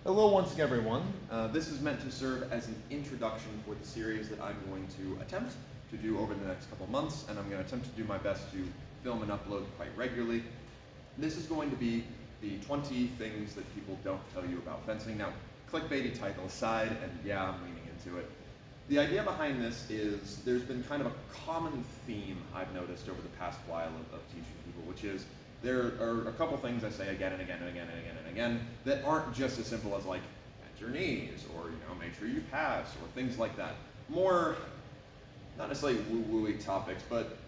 Hello once again, everyone. This is meant to serve as an introduction for the series that I'm going to attempt to do over the next couple months, and I'm going to attempt to do my best to film and upload quite regularly. This is going to be the 20 things that people don't tell you about fencing. Now, clickbaity title aside, and yeah, I'm leaning into it. The idea behind this is there's been kind of a common theme I've noticed over the past while of teaching people, which is there are a couple things I say again and again and again and again and again that aren't just as simple as like bend your knees or make sure you pass or things like that. More not necessarily woo-wooey topics, but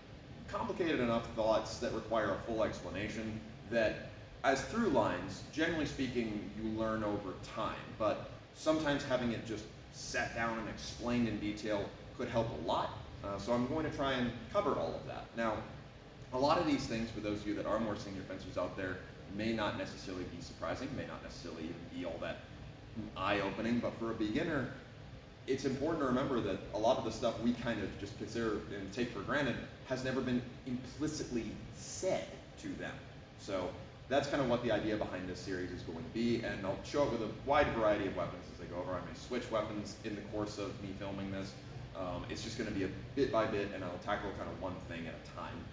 complicated enough thoughts that require a full explanation that as through lines, generally speaking, you learn over time, but sometimes having it just set down and explained in detail could help a lot. So I'm going to try and cover all of that. Now, a lot of these things, for those of you that are more senior fencers out there, may not necessarily be surprising, may not necessarily even be all that eye-opening, but for a beginner, it's important to remember that a lot of the stuff we kind of just consider and take for granted has never been implicitly said to them. So that's kind of what the idea behind this series is going to be, and I'll show it with a wide variety of weapons as I go over. I may switch weapons in the course of me filming this. It's just going to be a bit by bit, and I'll tackle kind of one thing at a time.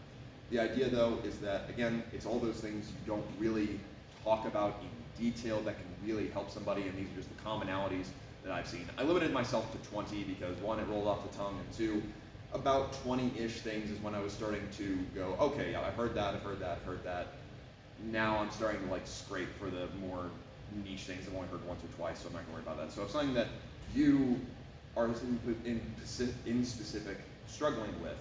The idea, though, is that, again, it's all those things you don't really talk about in detail that can really help somebody, and these are just the commonalities that I've seen. I limited myself to 20 because, one, it rolled off the tongue, and two, about 20-ish things is when I was starting to go, okay, yeah, I've heard that, I've heard that, I've heard that. Now I'm starting to scrape for the more niche things I've only heard once or twice, so I'm not going to worry about that. So if something that you are in specific struggling with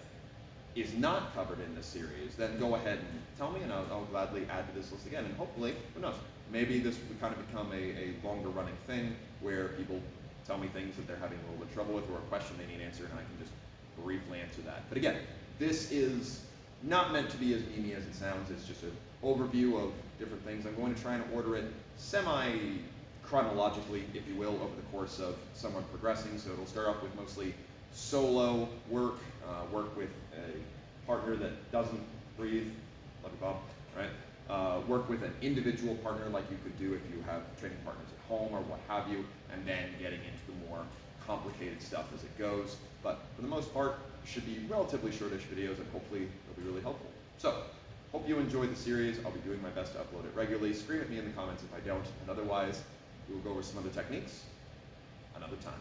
is not covered in this series, then go ahead and tell me, and I'll gladly add to this list again. And hopefully, who knows, maybe this would kind of become a longer running thing where people tell me things that they're having a little bit of trouble with or a question they need answered, and I can just briefly answer that. But again, this is not meant to be as memey as it sounds. It's just an overview of different things. I'm going to try and order it semi-chronologically, if you will, over the course of someone progressing. So it'll start off with mostly solo work, work with a partner that doesn't breathe, love you, Bob, right? Work with an individual partner like you could do if you have training partners at home or what have you, and then getting into the more complicated stuff as it goes. But for the most part, it should be relatively shortish videos, and hopefully they'll be really helpful. So, hope you enjoy the series. I'll be doing my best to upload it regularly. Scream at me in the comments if I don't, and otherwise, we will go over some other techniques another time.